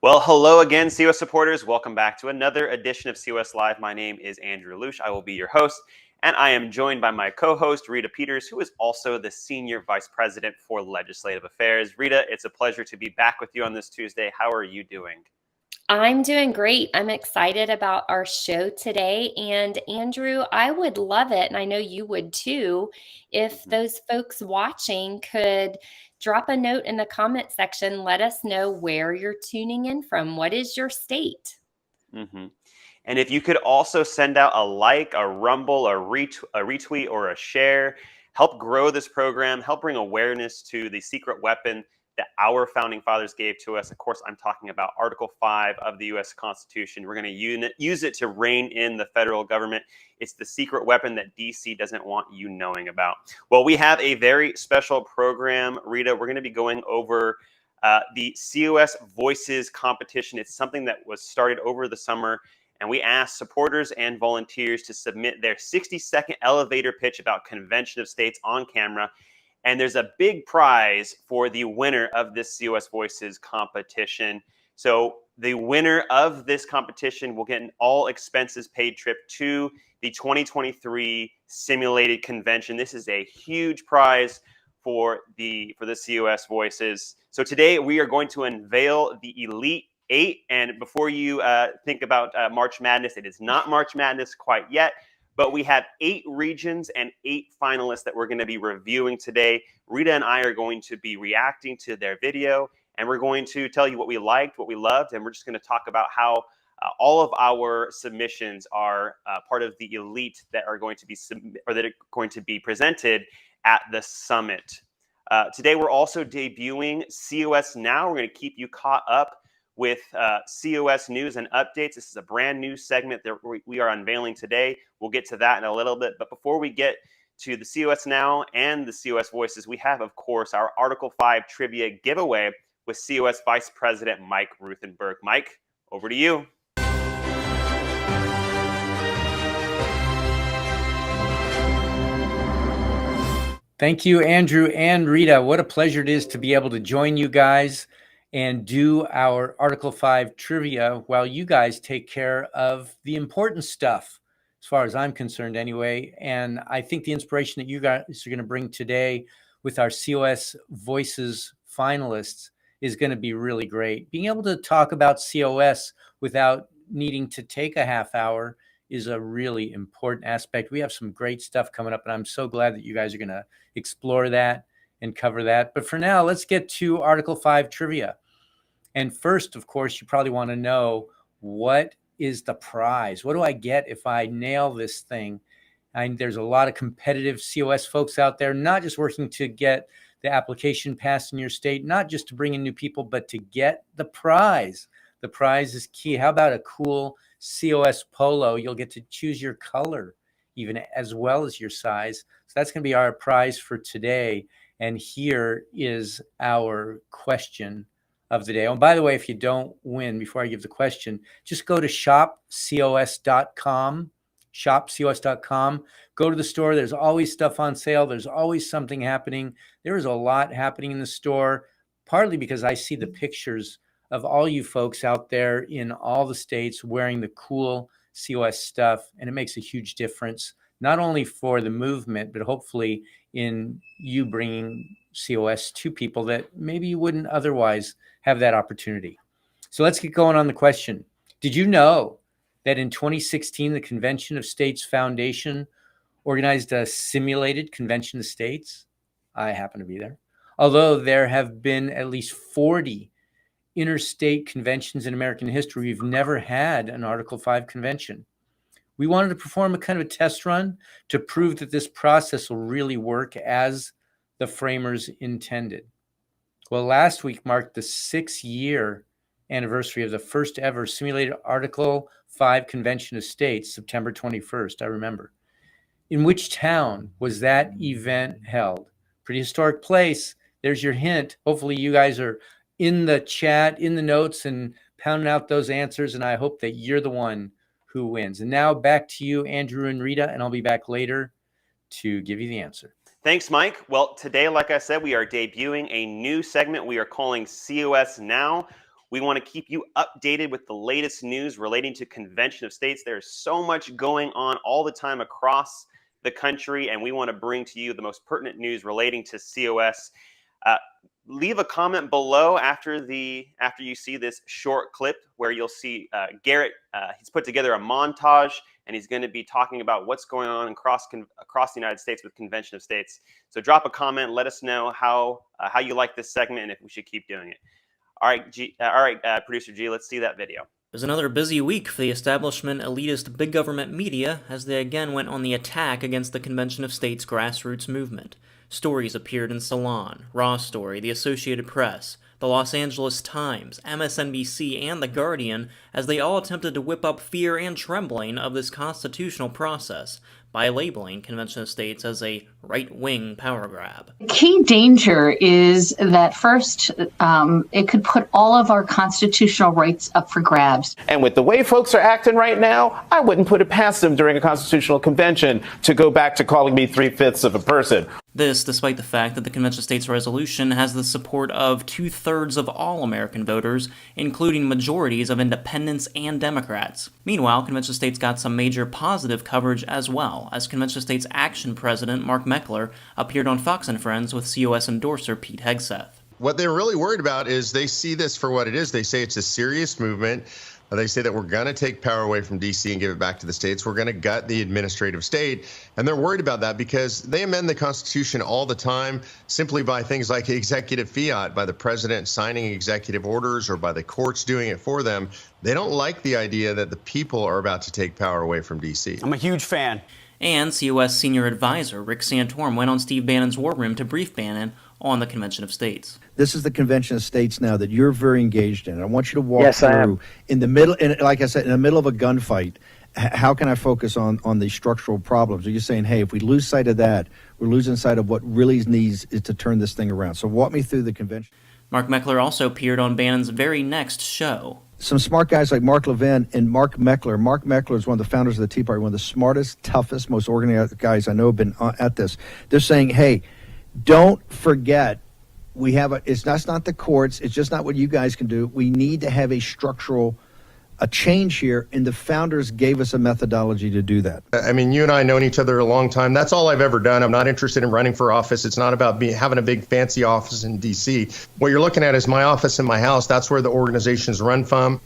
Well, hello again, COS supporters. Welcome back to another edition of COS Live. My name is Andrew Luce. I will be your host, and I am joined by my co-host, Rita Peters, who is also the Senior Vice President for Legislative Affairs. Rita, it's a pleasure to be back with you on this Tuesday. How are you doing? I'm doing great. I'm excited about our show today. And Andrew, I would love it, and I know you would too, if those folks watching could drop a note in the comment section. Let us know where you're tuning in from. What is your state? Mm-hmm. And if you could also send out a like, a rumble, a retweet, or a share, help grow this program, help bring awareness to the secret weapon that our founding fathers gave to us. Of course, I'm talking about Article 5 of the U.S. Constitution. We're going to use it to rein in the federal government. It's the secret weapon that D.C. doesn't want you knowing about. Well, we have a very special program, Rita. We're going to be going over the COS Voices competition. It's something that was started over the summer, and we asked supporters and volunteers to submit their 60-second elevator pitch about convention of states on camera. And there's a big prize for the winner of this COS Voices competition. So the winner of this competition will get an all expenses paid trip to the 2023 simulated convention. This is a huge prize for the COS Voices. So today we are going to unveil the Elite 8. And before you think about March Madness, it is not March Madness quite yet. But we have 8 regions and 8 finalists that we're going to be reviewing today. Rita and I are going to be reacting to their video, and we're going to tell you what we liked, what we loved, and we're just going to talk about how all of our submissions are part of the elite that are going to be presented at the summit. Today, we're also debuting COS Now. We're going to keep you caught up with COS news and updates. This is a brand new segment that we are unveiling today. We'll get to that in a little bit. But before we get to the COS Now and the COS Voices, we have, of course, our Article 5 trivia giveaway with COS Vice President Mike Ruthenberg. Mike, over to you. Thank you, Andrew and Rita. What a pleasure it is to be able to join you guys and do our Article 5 trivia while you guys take care of the important stuff, as far as I'm concerned anyway. And I think the inspiration that you guys are going to bring today with our COS Voices finalists is going to be really great. Being able to talk about COS without needing to take a half hour is a really important aspect. We have some great stuff coming up, and I'm so glad that you guys are going to explore that and cover that. But for now, let's get to Article 5 trivia. And first, of course, you probably want to know, what is the prize? What do I get if I nail this thing? And there's a lot of competitive COS folks out there, not just working to get the application passed in your state, not just to bring in new people, but to get the prize. The prize is key. How about a cool COS polo? You'll get to choose your color, even as well as your size. So that's going to be our prize for today. And here is our question of the day. Oh, by the way, if you don't win, before I give the question, just go to shopcos.com, shopcos.com. Go to the store. There's always stuff on sale. There's always something happening. There is a lot happening in the store, partly because I see the pictures of all you folks out there in all the states wearing the cool COS stuff, and it makes a huge difference, not only for the movement, but hopefully in you bringing COS to people that maybe you wouldn't otherwise have that opportunity. So let's get going on the question. Did you know that in 2016, the Convention of States Foundation organized a simulated Convention of States? I happen to be there. Although there have been at least 40 interstate conventions in American history, we've never had an Article 5 convention. We wanted to perform a kind of a test run to prove that this process will really work as the framers intended. Well, last week marked the 6-year anniversary of the first ever simulated Article 5 Convention of States, September 21st, I remember. In which town was that event held? Pretty historic place. There's your hint. Hopefully you guys are in the chat, in the notes, and pounding out those answers, and I hope that you're the one who wins. And now back to you, Andrew and Rita, and I'll be back later to give you the answer. Thanks, Mike. Well, today, like I said, we are debuting a new segment we are calling COS Now. We want to keep you updated with the latest news relating to Convention of States. There's so much going on all the time across the country, and we want to bring to you the most pertinent news relating to COS. Leave a comment below after you see this short clip where you'll see Garrett. He's put together a montage, and he's going to be talking about what's going on across the United States with Convention of States. So drop a comment, let us know how you like this segment and if we should keep doing it. All right, producer G, let's see that video. It was another busy week for the establishment elitist big government media as they again went on the attack against the Convention of States grassroots movement. Stories appeared in Salon, Raw Story, the Associated Press, the Los Angeles Times, MSNBC, and The Guardian as they all attempted to whip up fear and trembling of this constitutional process by labeling Convention of States as a right-wing power grab. The key danger is that first, it could put all of our constitutional rights up for grabs. And with the way folks are acting right now, I wouldn't put it past them during a constitutional convention to go back to calling me 3/5 of a person. This, despite the fact that the Convention of States resolution has the support of 2/3 of all American voters, including majorities of independents and Democrats. Meanwhile, Convention of States got some major positive coverage as well, as Convention of States Action President Mark Meckler appeared on Fox and Friends with COS endorser Pete Hegseth. What they're really worried about is they see this for what it is. They say it's a serious movement. They say that we're going to take power away from D.C. and give it back to the states. We're going to gut the administrative state. And they're worried about that because they amend the Constitution all the time simply by things like executive fiat, by the president signing executive orders or by the courts doing it for them. They don't like the idea that the people are about to take power away from D.C. I'm a huge fan. And COS senior advisor Rick Santorum went on Steve Bannon's War Room to brief Bannon on the Convention of States. This is the Convention of States now that you're very engaged in. I want you to walk Yes, I am. through in the middle, and like I said, in the middle of a gunfight, how can I focus on the structural problems? Are you saying, hey, if we lose sight of that, we're losing sight of what really needs is to turn this thing around? So walk me through the convention. Mark Meckler also appeared on Bannon's very next show. Some smart guys like Mark Levin and Mark Meckler. Mark Meckler is one of the founders of the Tea Party, one of the smartest, toughest, most organized guys I know have been at this. They're saying, hey, don't forget, that's not the courts, it's just not what you guys can do. We need to have a change here, and the founders gave us a methodology to do that. I mean, you and I have known each other a long time. That's all I've ever done. I'm not interested in running for office. It's not about having a big fancy office in D.C. What you're looking at is my office in my house. That's where the organizations run from.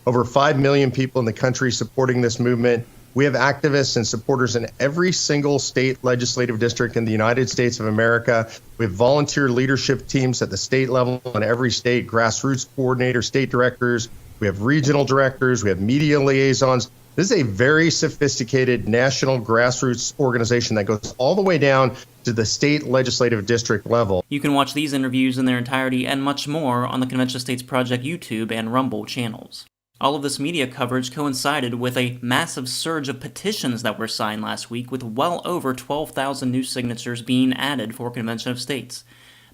Over 5 million people in the country supporting this movement. We have activists and supporters in every single state legislative district in the United States of America. We have volunteer leadership teams at the state level in every state, grassroots coordinators, state directors. We have regional directors. We have media liaisons. This is a very sophisticated national grassroots organization that goes all the way down to the state legislative district level. You can watch these interviews in their entirety and much more on the Convention of States Project YouTube and Rumble channels. All of this media coverage coincided with a massive surge of petitions that were signed last week, with well over 12,000 new signatures being added for Convention of States.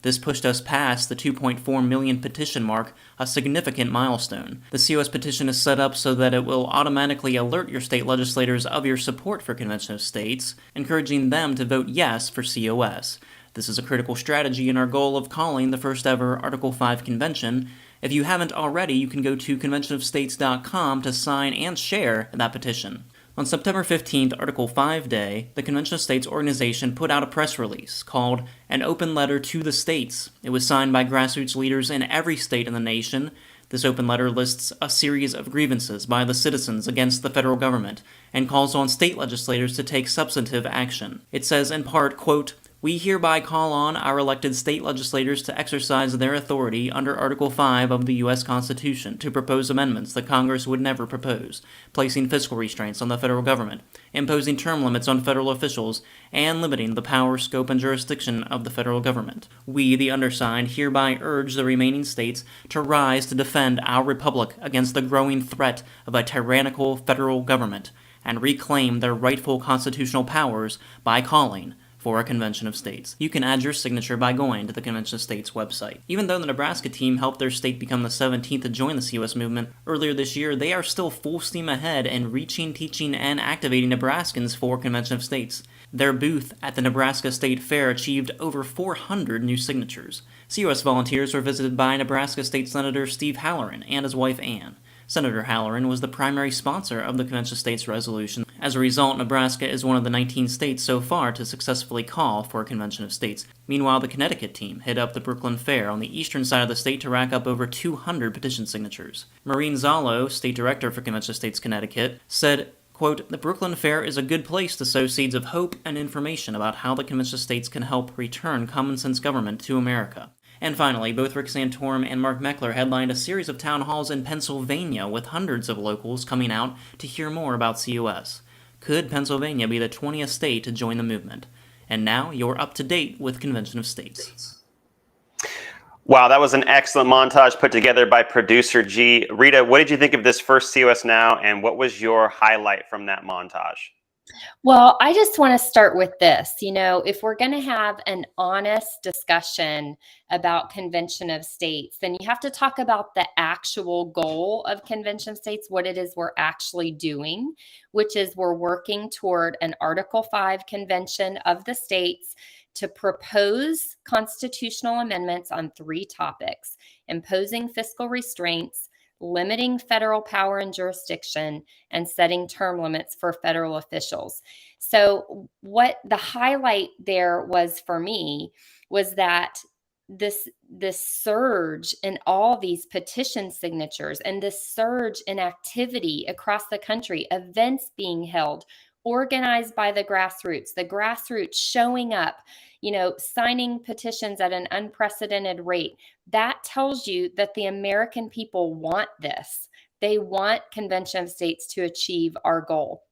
This pushed us past the 2.4 million petition mark, a significant milestone. The COS petition is set up so that it will automatically alert your state legislators of your support for Convention of States, encouraging them to vote yes for COS. This is a critical strategy in our goal of calling the first ever Article 5 convention. If you haven't already, you can go to conventionofstates.com to sign and share that petition. On September 15th, Article 5 Day, the Convention of States organization put out a press release called An Open Letter to the States. It was signed by grassroots leaders in every state in the nation. This open letter lists a series of grievances by the citizens against the federal government and calls on state legislators to take substantive action. It says in part, quote, "We hereby call on our elected state legislators to exercise their authority under Article 5 of the U.S. Constitution to propose amendments that Congress would never propose, placing fiscal restraints on the federal government, imposing term limits on federal officials, and limiting the power, scope, and jurisdiction of the federal government. We, the undersigned, hereby urge the remaining states to rise to defend our republic against the growing threat of a tyrannical federal government and reclaim their rightful constitutional powers by calling for a convention of states. You can add your signature by going to the Convention of States website. Even though the Nebraska team helped their state become the 17th to join the COS movement earlier this year, they are still full steam ahead in reaching, teaching, and activating Nebraskans for Convention of States. Their booth at the Nebraska State Fair achieved over 400 new signatures. COS volunteers were visited by Nebraska State Senator Steve Halloran and his wife Ann. Senator Halloran was the primary sponsor of the Convention of States resolution. As a result, Nebraska is one of the 19 states so far to successfully call for a Convention of States. Meanwhile, the Connecticut team hit up the Brooklyn Fair on the eastern side of the state to rack up over 200 petition signatures. Maureen Zalo, State Director for Convention of States Connecticut, said, quote, "The Brooklyn Fair is a good place to sow seeds of hope and information about how the Convention of States can help return common sense government to America." And finally, both Rick Santorum and Mark Meckler headlined a series of town halls in Pennsylvania with hundreds of locals coming out to hear more about COS. Could Pennsylvania be the 20th state to join the movement? And now you're up to date with Convention of States. Wow, that was an excellent montage put together by producer G. Rita, what did you think of this first COS Now, and what was your highlight from that montage? Well, I just want to start with this. If we're going to have an honest discussion about Convention of States, then you have to talk about the actual goal of Convention of States, what it is we're actually doing, which is we're working toward an Article 5 convention of the states to propose constitutional amendments on 3 topics: imposing fiscal restraints, limiting federal power and jurisdiction, and setting term limits for federal officials. So what the highlight there was for me was that this surge in all these petition signatures and this surge in activity across the country, events being held, organized by the grassroots showing up, signing petitions at an unprecedented rate. That tells you that the American people want this. They want Convention of States to achieve our goal.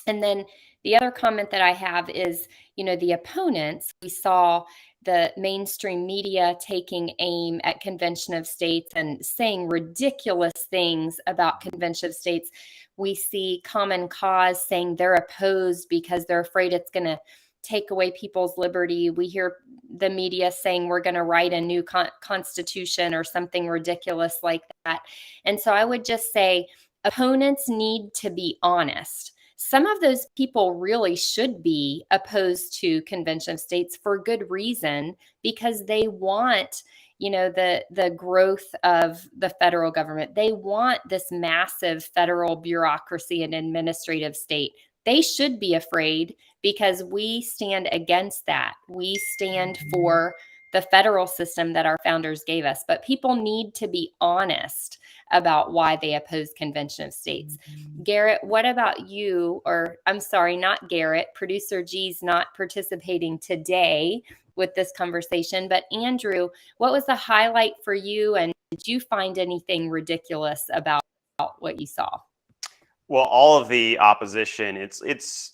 And then the other comment that I have is, the opponents, we saw the mainstream media taking aim at Convention of States and saying ridiculous things about Convention of States. We see Common Cause saying they're opposed because they're afraid it's going to take away people's liberty. We hear the media saying we're going to write a new constitution or something ridiculous like that. And so I would just say opponents need to be honest. Some of those people really should be opposed to Convention of States for good reason, because they want, the growth of the federal government. They want this massive federal bureaucracy and administrative state. They should be afraid because we stand against that. We stand for the federal system that our founders gave us. But people need to be honest about why they oppose Convention of States. Garrett, what about you? Or I'm sorry, not Garrett. Producer G's not participating today with this conversation. But Andrew, what was the highlight for you? And did you find anything ridiculous about what you saw? Well, all of the opposition, it's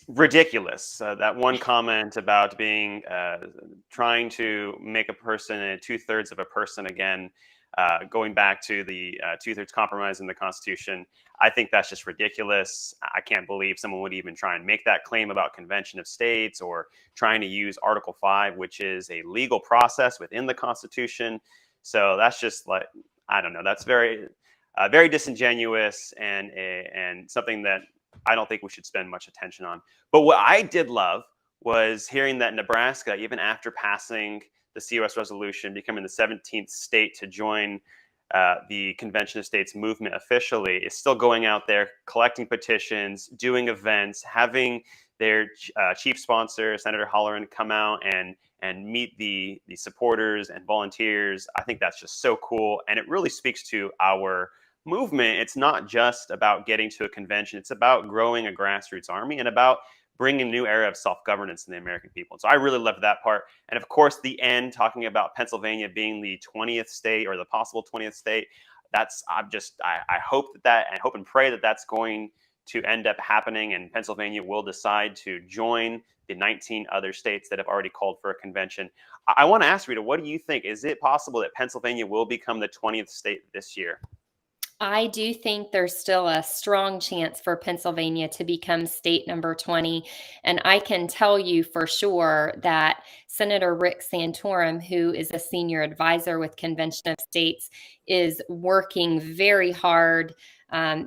ridiculous. That one comment about being trying to make a person 2/3 of a person again, going back to the 2/3 compromise in the Constitution, I think that's just ridiculous. I can't believe someone would even try and make that claim about Convention of States or trying to use Article 5, which is a legal process within the Constitution. So that's just like, I don't know. That's very disingenuous and something that I don't think we should spend much attention on. But what I did love was hearing that Nebraska, even after passing the COS resolution, becoming the 17th state to join the Convention of States movement officially, is still going out there collecting petitions, doing events, having their chief sponsor, Senator Halloran, come out and meet the supporters and volunteers. I think that's just so cool. And it really speaks to our movement. It's not just about getting to a convention. It's about growing a grassroots army and about bringing a new era of self-governance in the American people. So I really loved that part. And of course, the end, talking about Pennsylvania being the 20th state or the possible 20th state. I hope I hope and pray that that's going to end up happening, and Pennsylvania will decide to join the 19 other states that have already called for a convention. I want to ask Rita, what do you think? Is it possible that Pennsylvania will become the 20th state this year? I do think there's still a strong chance for Pennsylvania to become state number 20. And I can tell you for sure that Senator Rick Santorum, who is a senior advisor with Convention of States, is working very hard,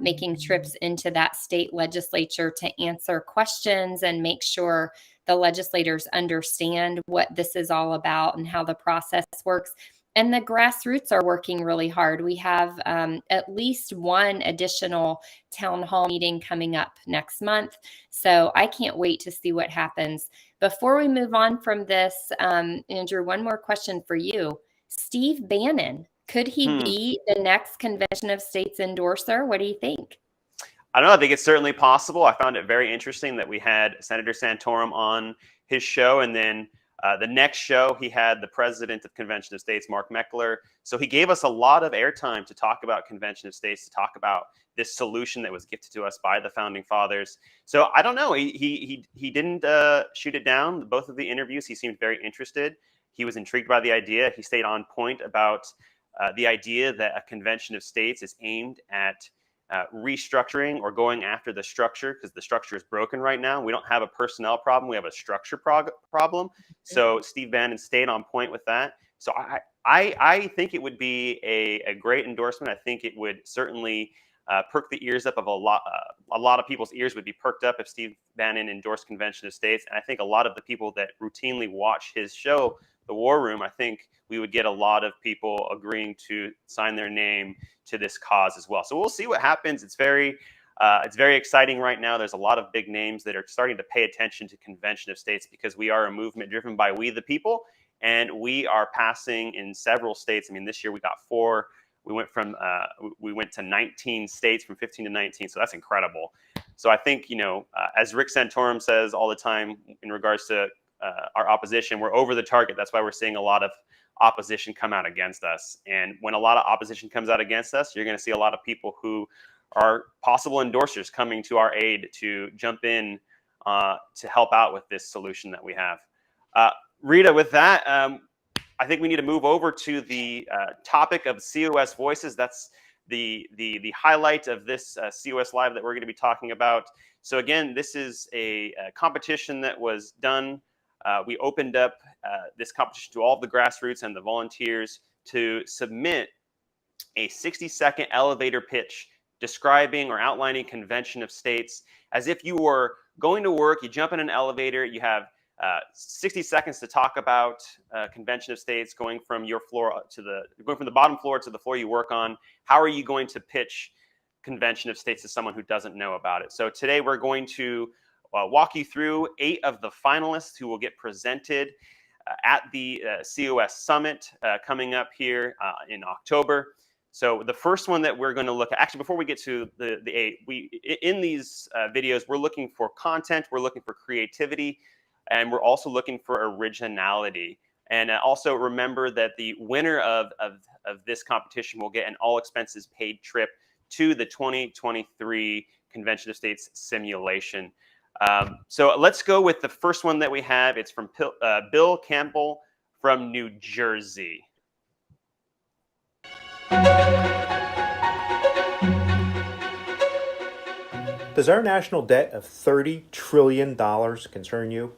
making trips into that state legislature to answer questions and make sure the legislators understand what this is all about and how the process works. And the grassroots are working really hard. We have at least one additional town hall meeting coming up next month. So I can't wait to see what happens. Before we move on from this, Andrew, one more question for you. Steve Bannon, could he be the next Convention of States endorser? What do you think? I don't know. I think it's certainly possible. I found it very interesting that we had Senator Santorum on his show, and then the next show, he had the president of Convention of States, Mark Meckler. So he gave us a lot of airtime to talk about Convention of States, to talk about this solution that was gifted to us by the founding fathers. So I don't know. He didn't shoot it down. Both of the interviews, he seemed very interested. He was intrigued by the idea. He stayed on point about the idea that a Convention of States is aimed at restructuring or going after the structure, because the structure is broken right now. We don't have a personnel problem. We have a structure problem. So Steve Bannon stayed on point with that. So I think it would be a great endorsement. I think it would certainly perk the ears up of a lot of people's ears would be perked up if Steve Bannon endorsed Convention of States. And I think a lot of the people that routinely watch his show, The War Room, I think we would get a lot of people agreeing to sign their name to this cause as well. So we'll see what happens. It's very exciting right now. There's a lot of big names that are starting to pay attention to Convention of States, because we are a movement driven by we the people, and we are passing in several states. I mean, this year we got 4. We went to 19 states, from 15 to 19. So that's incredible. So I think, as Rick Santorum says all the time in regards to our opposition, we're over the target. That's why we're seeing a lot of opposition come out against us. And when a lot of opposition comes out against us, you're going to see a lot of people who are possible endorsers coming to our aid to jump in to help out with this solution that we have. Rita, with that, I think we need to move over to the topic of COS Voices. That's the highlight of this COS Live that we're going to be talking about. So again, this is a competition that was done. We opened up this competition to all of the grassroots and the volunteers to submit a 60-second elevator pitch describing or outlining Convention of States as if you were going to work. You jump in an elevator, you have 60 seconds to talk about Convention of States, going from your floor going from the bottom floor to the floor you work on. How are you going to pitch Convention of States to someone who doesn't know about it? So today we're going to walk you through 8 of the finalists who will get presented at the COS Summit coming up here in October. So the first one that we're going to look at, actually before we get to the 8, in these videos, we're looking for content, we're looking for creativity, and we're also looking for originality. And also remember that the winner of this competition will get an all expenses paid trip to the 2023 Convention of States simulation. So let's go with the first one that we have. It's from Bill Campbell from New Jersey. Does our national debt of $30 trillion concern you?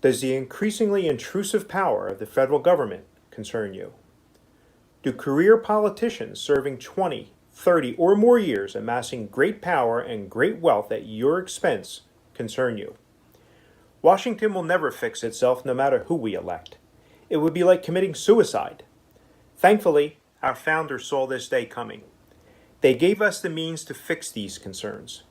Does the increasingly intrusive power of the federal government concern you? Do career politicians serving 20, 30, or more years amassing great power and great wealth at your expense concern you? Washington will never fix itself no matter who we elect. It would be like committing suicide. Thankfully, our founders saw this day coming. They gave us the means to fix these concerns.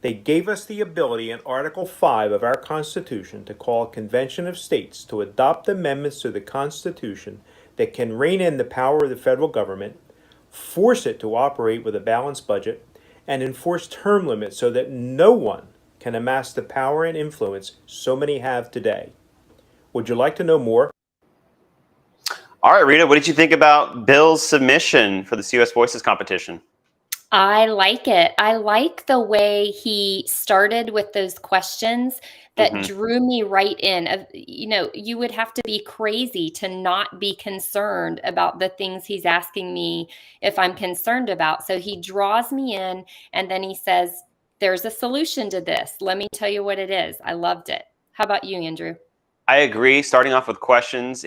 They gave us the ability in Article 5 of our Constitution to call a Convention of States to adopt amendments to the Constitution that can rein in the power of the federal government, force it to operate with a balanced budget, and enforce term limits so that no one can amass the power and influence so many have today. Would you like to know more? All right, Rita, what did you think about Bill's submission for the COS Voices competition? I like it. I like the way he started with those questions that Mhm. drew me right in. You would have to be crazy to not be concerned about the things he's asking me if I'm concerned about. So he draws me in and then he says, there's a solution to this. Let me tell you what it is. I loved it. How about you, Andrew? I agree. Starting off with questions,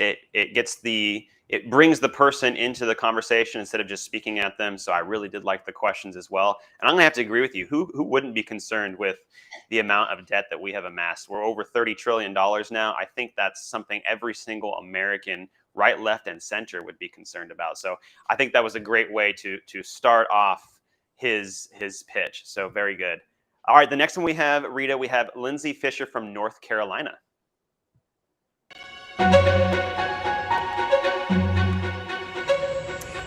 it brings the person into the conversation instead of just speaking at them. So I really did like the questions as well. And I'm gonna have to agree with you. Who wouldn't be concerned with the amount of debt that we have amassed? We're over $30 trillion now. I think that's something every single American, right, left, and center would be concerned about. So I think that was a great way to start off his pitch. So very good. All right, the next one we have, Rita, we have Lindsay Fisher from North Carolina.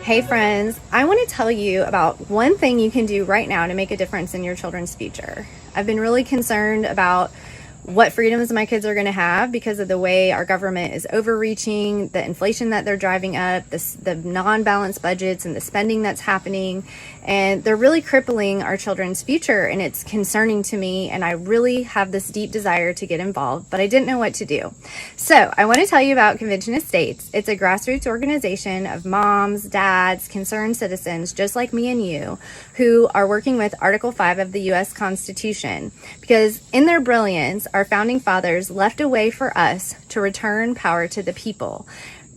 Hey friends, I want to tell you about one thing you can do right now to make a difference in your children's future. I've been really concerned about what freedoms my kids are going to have because of the way our government is overreaching, the inflation that they're driving up, the non-balanced budgets and the spending that's happening. And they're really crippling our children's future, and it's concerning to me, and I really have this deep desire to get involved, but I didn't know what to do. So I want to tell you about Convention of States. It's a grassroots organization of moms, dads, concerned citizens, just like me and you, who are working with Article 5 of the U.S. Constitution, because in their brilliance, our founding fathers left a way for us to return power to the people.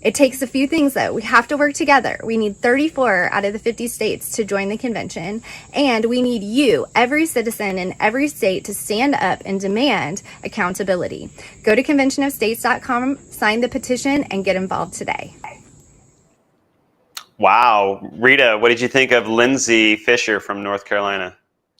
It takes a few things, though. We have to work together. We need 34 out of the 50 states to join the convention, and we need you, every citizen in every state, to stand up and demand accountability. Go to conventionofstates.com, sign the petition, and get involved today. Wow. Rita, what did you think of Lindsay Fisher from North Carolina?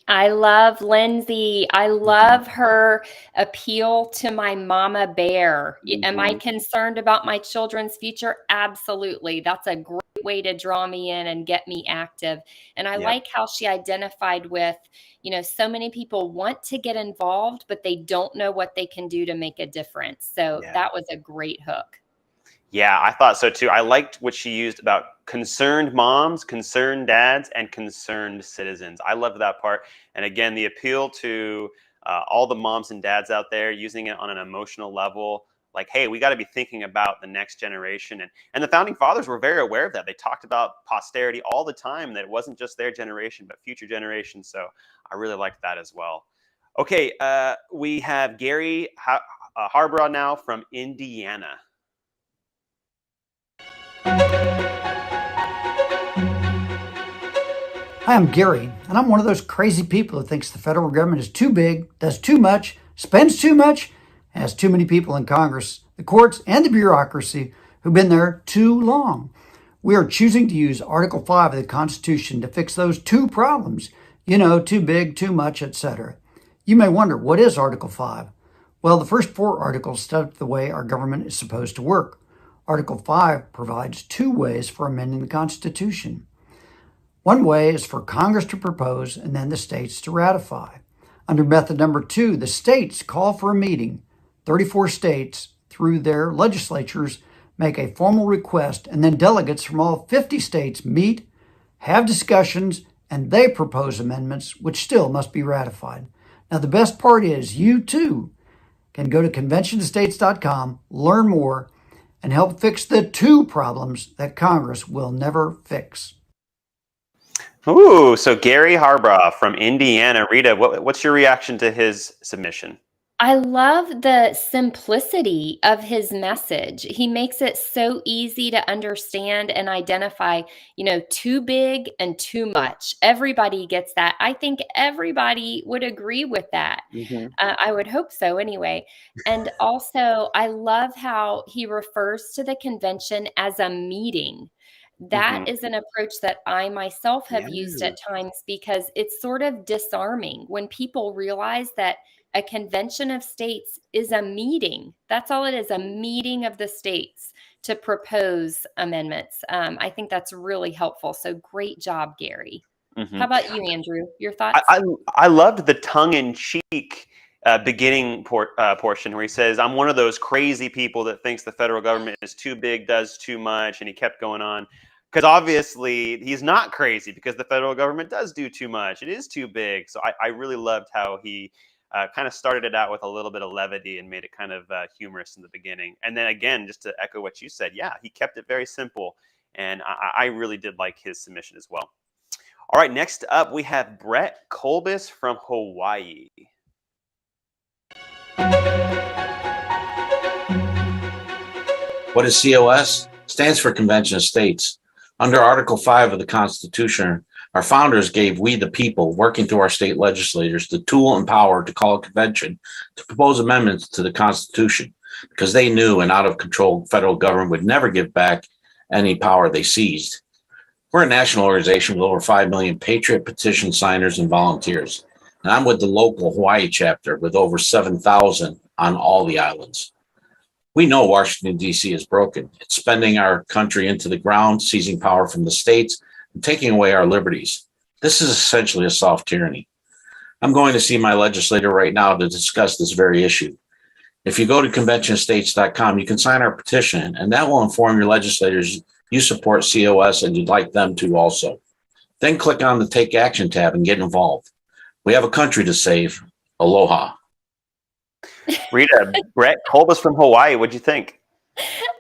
I love Lindsay. I love her appeal to my mama bear. Am I concerned about my children's future? Absolutely. That's a great way to draw me in and get me active. And I like how she identified with, so many people want to get involved, but they don't know what they can do to make a difference. So that was a great hook. Yeah, I thought so too. I liked what she used about concerned moms, concerned dads, and concerned citizens. I loved that part. And again, the appeal to all the moms and dads out there, using it on an emotional level, like, hey, we got to be thinking about the next generation. And the founding fathers were very aware of that. They talked about posterity all the time, that it wasn't just their generation, but future generations. So I really liked that as well. Okay, we have Gary Harborough now from Indiana. Hi, I'm Gary, and I'm one of those crazy people who thinks the federal government is too big, does too much, spends too much, has too many people in Congress, the courts, and the bureaucracy who've been there too long. We are choosing to use Article 5 of the Constitution to fix those two problems, too big, too much, etc. You may wonder, what is Article 5? Well, the first 4 articles set up the way our government is supposed to work. Article 5 provides 2 ways for amending the Constitution. One way is for Congress to propose and then the states to ratify. Under method number 2, the states call for a meeting. 34 states, through their legislatures, make a formal request, and then delegates from all 50 states meet, have discussions, and they propose amendments, which still must be ratified. Now, the best part is you, too, can go to conventionofstates.com, learn more, and help fix the 2 problems that Congress will never fix. Ooh, so Gary Harborough from Indiana. Rita, what's your reaction to his submission? I love the simplicity of his message. He makes it so easy to understand and identify, too big and too much. Everybody gets that. I think everybody would agree with that. I would hope so anyway. And also, I love how he refers to the convention as a meeting. That is an approach that I myself have used at times because it's sort of disarming when people realize that a convention of states is a meeting. That's all it is, a meeting of the states to propose amendments. I think that's really helpful. So great job, Gary. How about you, Andrew? Your thoughts? I loved the tongue-in-cheek beginning portion where he says, I'm one of those crazy people that thinks the federal government is too big, does too much, and he kept going on. because obviously he's not crazy, because the federal government does do too much. It is too big. So I really loved how he kind of started it out with a little bit of levity and made it kind of humorous in the beginning. And then again, just to echo what you said, yeah, he kept it very simple. And I really did like his submission as well. All right, next up we have Brett Kolbis from Hawaii. What is COS? Stands for Convention of States. Under Article 5 of the Constitution, our founders gave we the people, working through our state legislators, the tool and power to call a convention to propose amendments to the Constitution, because they knew an out-of-control federal government would never give back any power they seized. We're a national organization with over 5 million Patriot petition signers and volunteers. And I'm with the local Hawaii chapter with over 7,000 on all the islands. We know Washington, D.C. is broken. It's spending our country into the ground, seizing power from the states, and taking away our liberties. This is essentially a soft tyranny. I'm going to see my legislator right now to discuss this very issue. If you go to conventionstates.com, you can sign our petition, and that will inform your legislators you support COS and you'd like them to also. Then click on the Take Action tab and get involved. We have a country to save. Aloha. Rita, Brett Kolbis from Hawaii, what'd you think?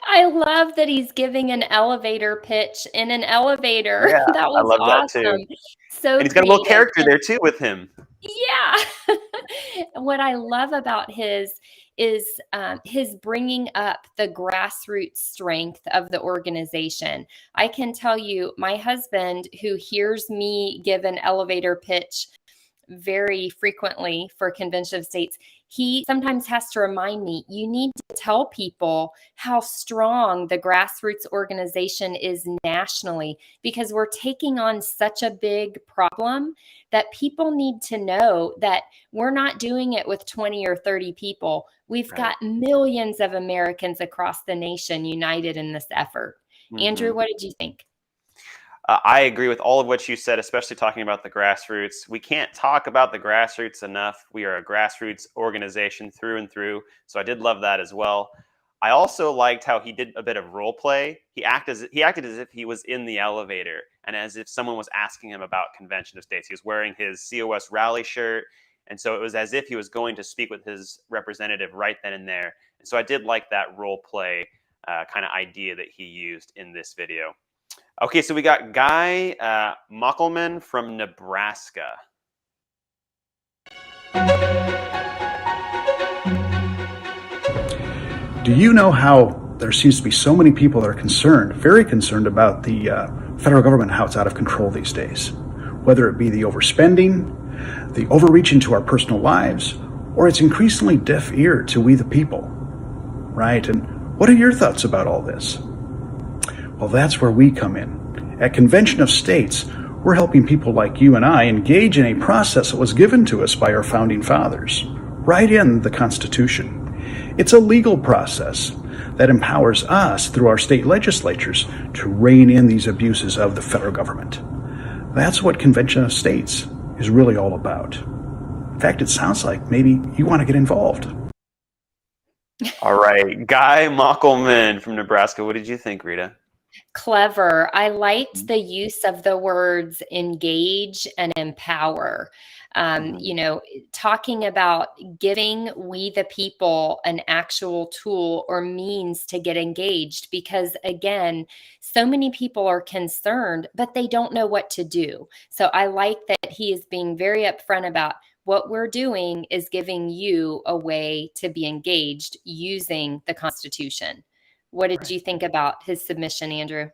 I love that he's giving an elevator pitch in an elevator. Yeah, That was I love awesome. that too. So And he's got a little creative. character there too with him. Yeah. What I love about his is his bringing up the grassroots strength of the organization. I can tell you, my husband, who hears me give an elevator pitch very frequently for Convention of States, he sometimes has to remind me, you need to tell people how strong the grassroots organization is nationally, because we're taking on such a big problem that people need to know that we're not doing it with 20 or 30 people. We've got millions of Americans across the nation united in this effort. Andrew, what did you think? I agree with all of what you said, especially talking about the grassroots. We can't talk about the grassroots enough. We are a grassroots organization through and through. So I did love that as well. I also liked how he did a bit of role play. He acted as if he was in the elevator and as if someone was asking him about Convention of States. He was wearing his COS rally shirt. And so it was as if he was going to speak with his representative right then and there. And so I did like that role play kind of idea that he used in this video. Okay, so we got Guy Mockelman from Nebraska. Do you know how there seems to be so many people that are concerned, very concerned about the federal government, how it's out of control these days? Whether it be the overspending, the overreach into our personal lives, or it's increasingly deaf ear to we the people, right? And what are your thoughts about all this? Well, that's where we come in. At Convention of States, we're helping people like you and I engage in a process that was given to us by our founding fathers, right in the Constitution. It's a legal process that empowers us through our state legislatures to rein in these abuses of the federal government. That's what Convention of States is really all about. In fact, it sounds like maybe you want to get involved. All right, Guy Mockelman from Nebraska. What did you think, Rita? Clever. I liked the use of the words engage and empower. You know, talking about giving we the people an actual tool or means to get engaged, because again, so many people are concerned, but they don't know what to do. So I like that he is being very upfront about what we're doing is giving you a way to be engaged using the Constitution. What did you think about his submission, Andrew?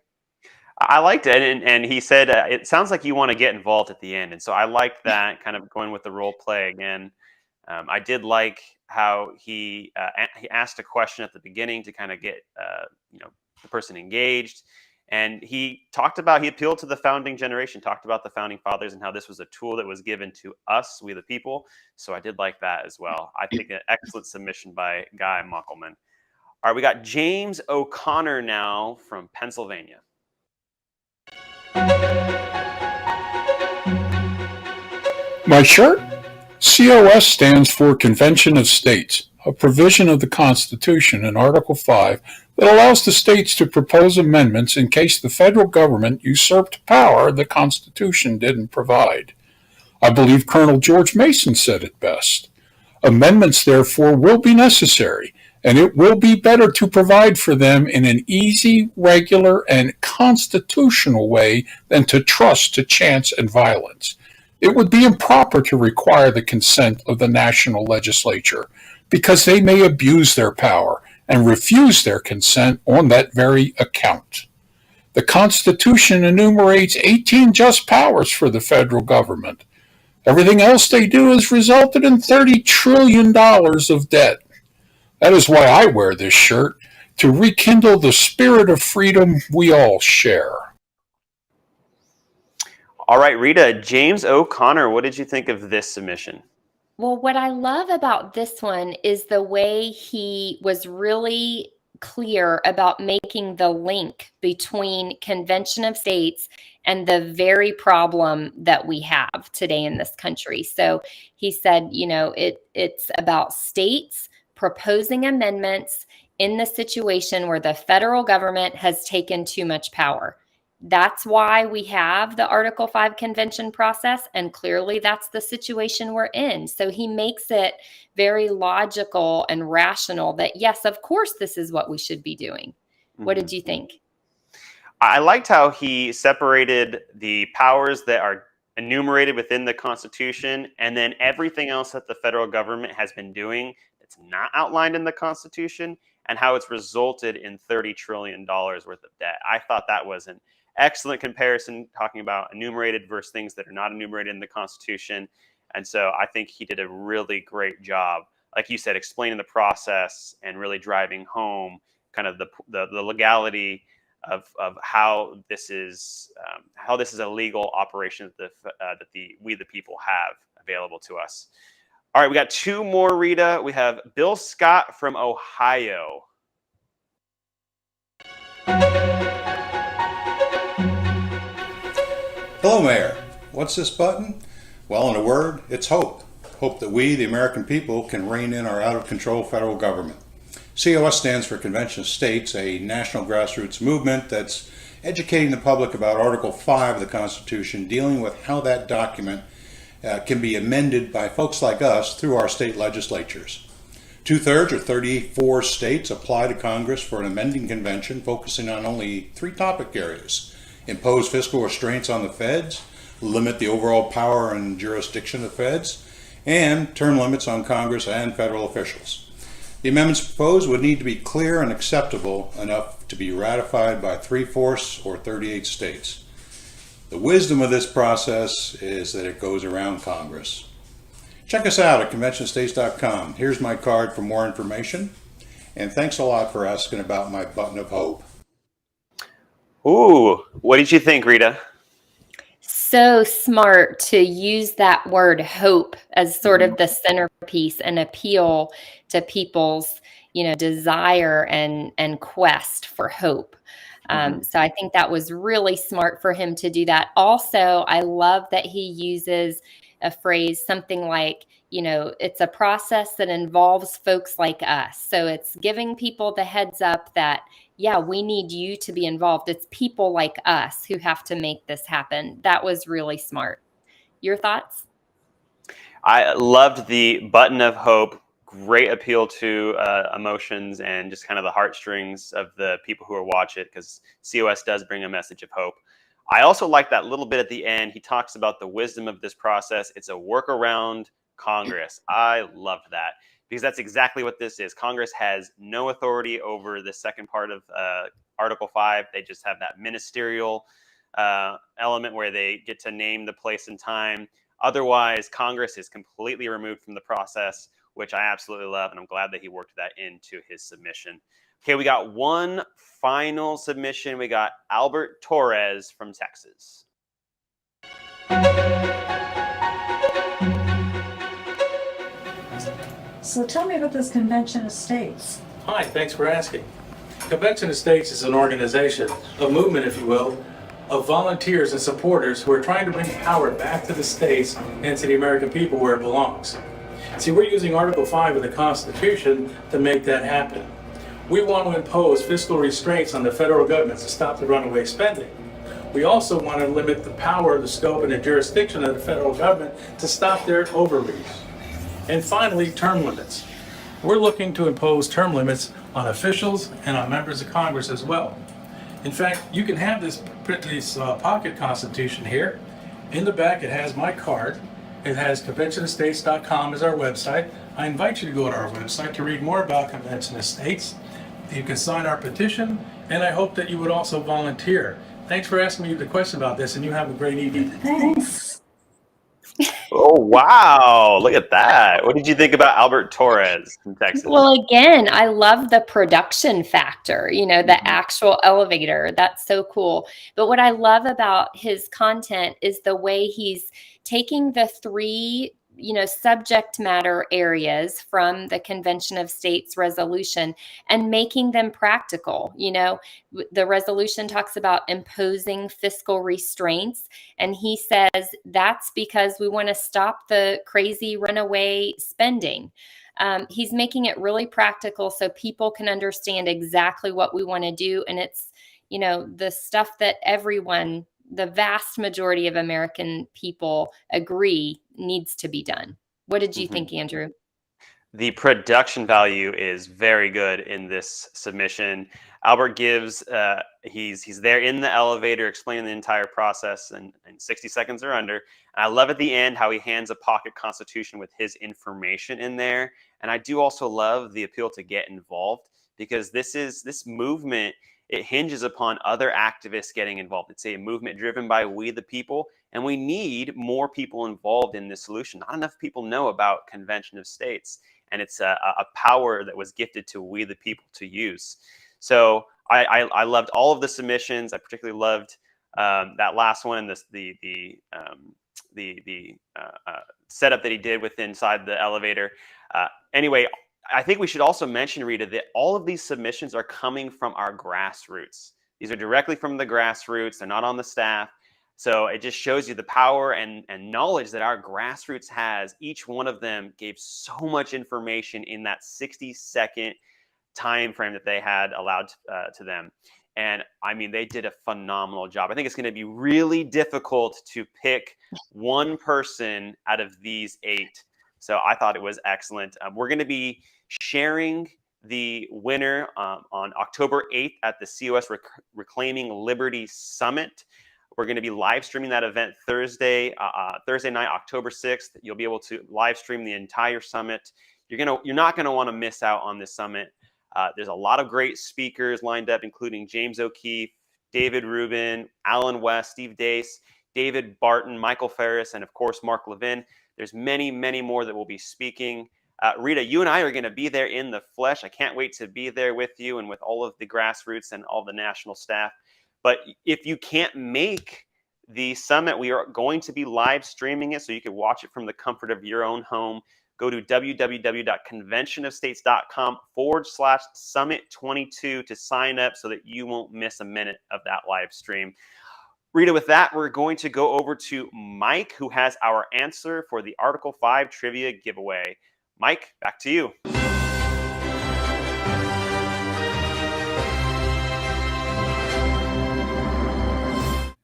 I liked it, and he said, it sounds like you want to get involved at the end. And so I liked that, kind of going with the role play again. I did like how he asked a question at the beginning to kind of get the person engaged. And he appealed to the founding generation, talked about the founding fathers and how this was a tool that was given to us, we the people. So I did like that as well. I think an excellent submission by Guy Mockelman. All right, we got James O'Connor now from Pennsylvania. My shirt? COS stands for Convention of States, a provision of the Constitution in Article 5 that allows the states to propose amendments in case the federal government usurped power the Constitution didn't provide. I believe Colonel George Mason said it best. Amendments, therefore, will be necessary, and it will be better to provide for them in an easy, regular, and constitutional way than to trust to chance and violence. It would be improper to require the consent of the national legislature, because they may abuse their power and refuse their consent on that very account. The Constitution enumerates 18 just powers for the federal government. Everything else they do has resulted in $30 trillion of debt. That is why I wear this shirt, to rekindle the spirit of freedom we all share. All right, Rita, James O'Connor, what did you think of this submission? Well, what I love about this one is the way he was really clear about making the link between Convention of States and the very problem that we have today in this country. So he said, it's about states proposing amendments in the situation where the federal government has taken too much power. That's why we have the Article 5 convention process, and clearly that's the situation we're in. So he makes it very logical and rational that, yes, of course, this is what we should be doing. What did you think? I liked how he separated the powers that are enumerated within the Constitution and then everything else that the federal government has been doing that's not outlined in the Constitution, and how it's resulted in $30 trillion worth of debt. I thought that was an excellent comparison, talking about enumerated versus things that are not enumerated in the Constitution. And so I think he did a really great job, like you said, explaining the process and really driving home kind of the legality of how this is a legal operation that we the people have available to us. All right, we got two more, Rita. We have Bill Scott from Ohio. Hello, Mayor. What's this button? Well, in a word, it's hope. Hope that we, the American people, can rein in our out-of-control federal government. COS stands for Convention of States, a national grassroots movement that's educating the public about Article 5 of the Constitution, dealing with how that document can be amended by folks like us through our state legislatures. 2/3 or 34 states apply to Congress for an amending convention focusing on only 3 topic areas: impose fiscal restraints on the feds, limit the overall power and jurisdiction of the feds, and term limits on Congress and federal officials. The amendments proposed would need to be clear and acceptable enough to be ratified by 3/4 or 38 states. The wisdom of this process is that it goes around Congress. Check us out at conventionstates.com. Here's my card for more information. And thanks a lot for asking about my button of hope. Ooh, what did you think, Rita? So smart to use that word hope as sort of the centerpiece and appeal to people's, desire and quest for hope. So I think that was really smart for him to do that. Also, I love that he uses a phrase, something like, it's a process that involves folks like us. So it's giving people the heads up that, yeah, we need you to be involved. It's people like us who have to make this happen. That was really smart. Your thoughts? I loved the button of hope. Great appeal to emotions and just kind of the heartstrings of the people who are watching it, because COS does bring a message of hope. I also like that little bit at the end. He talks about the wisdom of this process. It's a workaround Congress. I loved that, because that's exactly what this is. Congress has no authority over the second part of Article 5. They just have that ministerial element where they get to name the place and time. Otherwise, Congress is completely removed from the process, which I absolutely love, and I'm glad that he worked that into his submission. Okay, we got one final submission. We got Albert Torres from Texas. So tell me about this Convention of States. Hi, thanks for asking. Convention of States is an organization, a movement, if you will, of volunteers and supporters who are trying to bring power back to the states and to the American people where it belongs. See, we're using Article 5 of the Constitution to make that happen. We want to impose fiscal restraints on the federal government to stop the runaway spending. We also want to limit the power, the scope, and the jurisdiction of the federal government to stop their overreach. And finally, term limits. We're looking to impose term limits on officials and on members of Congress as well. In fact, you can have this pocket constitution here. In the back, it has my card. It has conventionofstates.com as our website. I invite you to go to our website to read more about Convention of States. You can sign our petition, and I hope that you would also volunteer. Thanks for asking me the question about this, and you have a great evening. Thanks. Oh, wow. Look at that. What did you think about Albert Torres from Texas? Well, again, I love the production factor, the actual elevator. That's so cool. But what I love about his content is the way he's taking the three subject matter areas from the Convention of States resolution and making them practical. The resolution talks about imposing fiscal restraints, and he says that's because we want to stop the crazy runaway spending. He's making it really practical so people can understand exactly what we want to do. And it's, the stuff that the vast majority of American people agree needs to be done. What did you think, Andrew? The production value is very good in this submission. Albert gives, he's there in the elevator explaining the entire process in 60 seconds or under. And I love at the end how he hands a pocket constitution with his information in there. And I do also love the appeal to get involved, because this movement, it hinges upon other activists getting involved. It's a movement driven by we the people, and we need more people involved in this solution. Not enough people know about Convention of States, and it's a power that was gifted to we the people to use. So I loved all of the submissions. I particularly loved that last one and the setup that he did with inside the elevator. Anyway, I think we should also mention, Rita, that all of these submissions are coming from our grassroots. These are directly from the grassroots. They're not on the staff. So it just shows you the power and knowledge that our grassroots has. Each one of them gave so much information in that 60-second time frame that they had allowed to them. And I mean, they did a phenomenal job. I think it's going to be really difficult to pick one person out of these 8. So I thought it was excellent. We're going to be sharing the winner on October 8th at the COS Reclaiming Liberty Summit. We're going to be live streaming that event Thursday night, October 6th. You'll be able to live stream the entire summit. You're not going to want to miss out on this summit. There's a lot of great speakers lined up, including James O'Keefe, David Rubin, Alan West, Steve Dace, David Barton, Michael Ferris, and of course, Mark Levin. There's many, many more that will be speaking. Rita, you and I are going to be there in the flesh. I can't wait to be there with you and with all of the grassroots and all the national staff. But if you can't make the summit, we are going to be live streaming it so you can watch it from the comfort of your own home. Go to www.conventionofstates.com/summit22 to sign up so that you won't miss a minute of that live stream. Rita, with that, we're going to go over to Mike, who has our answer for the Article 5 trivia giveaway. Mike, back to you.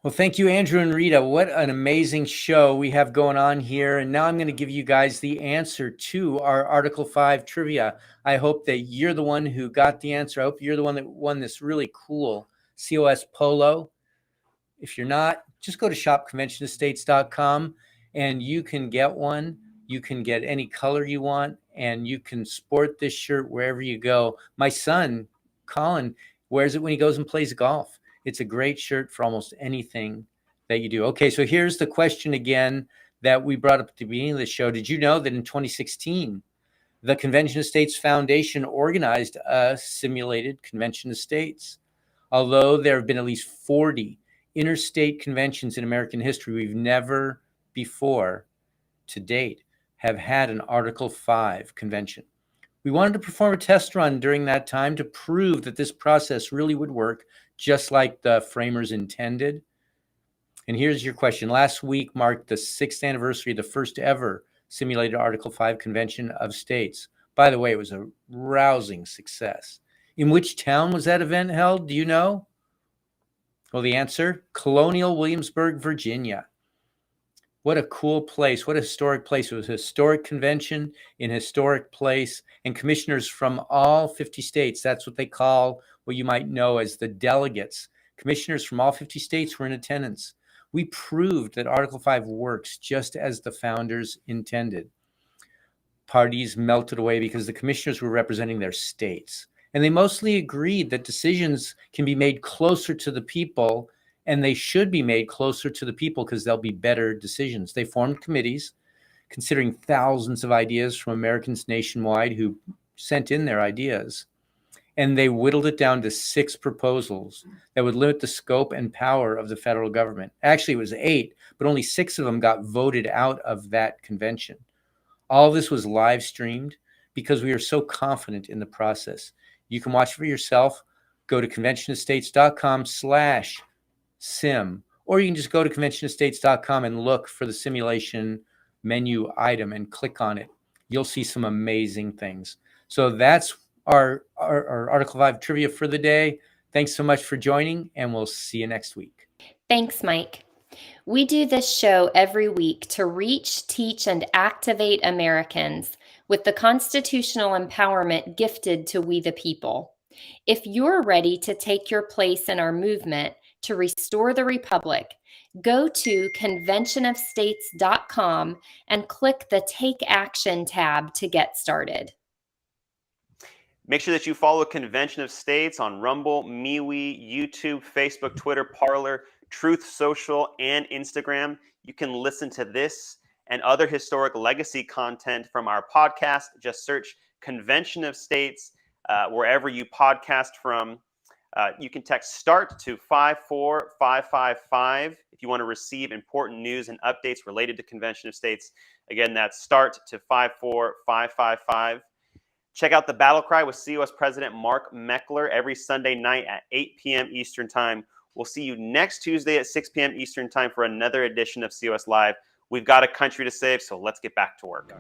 Well, thank you, Andrew and Rita. What an amazing show we have going on here. And now I'm going to give you guys the answer to our Article 5 trivia. I hope that you're the one who got the answer. I hope you're the one that won this really cool COS polo. If you're not, just go to shopconventionofstates.com and you can get one. You can get any color you want, and you can sport this shirt wherever you go. My son, Colin, wears it when he goes and plays golf. It's a great shirt for almost anything that you do. Okay, so here's the question again that we brought up at the beginning of the show. Did you know that in 2016, the Convention of States Foundation organized a simulated Convention of States? Although there have been at least 40 interstate conventions in American history, we've never before to date have had an Article 5 convention. We wanted to perform a test run during that time to prove that this process really would work just like the framers intended. And here's your question. Last week marked the 6th anniversary of the first ever simulated Article 5 Convention of States. By the way, it was a rousing success. In which town was that event held? Do you know? Well, the answer, Colonial Williamsburg, Virginia. What a cool place. What a historic place. It was a historic convention in a historic place, and commissioners from all 50 states, that's what they call what you might know as the delegates. Commissioners from all 50 states were in attendance. We proved that Article 5 works just as the founders intended. Parties melted away because the commissioners were representing their states. And they mostly agreed that decisions can be made closer to the people, and they should be made closer to the people because they'll be better decisions. They formed committees considering thousands of ideas from Americans nationwide who sent in their ideas. And they whittled it down to 6 proposals that would limit the scope and power of the federal government. Actually, it was 8, but only 6 of them got voted out of that convention. All of this was live streamed because we are so confident in the process. You can watch for yourself. Go to conventionestates.com/sim, or you can just go to conventionestates.com and look for the simulation menu item and click on it. You'll see some amazing things. So that's our Article 5 trivia for the day. Thanks so much for joining, and we'll see you next week. Thanks, Mike. We do this show every week to reach, teach, and activate Americans with the constitutional empowerment gifted to we the people. If you're ready to take your place in our movement to restore the Republic, go to conventionofstates.com and click the Take Action tab to get started. Make sure that you follow Convention of States on Rumble, MeWe, YouTube, Facebook, Twitter, Parler, Truth Social, and Instagram. You can listen to this and other historic legacy content from our podcast. Just search Convention of States wherever you podcast from. You can text START to 54555 if you want to receive important news and updates related to Convention of States. Again, that's START to 54555. Check out The Battle Cry with COS President Mark Meckler every Sunday night at 8 p.m. Eastern Time. We'll see you next Tuesday at 6 p.m. Eastern Time for another edition of COS Live. We've got a country to save, so let's get back to work.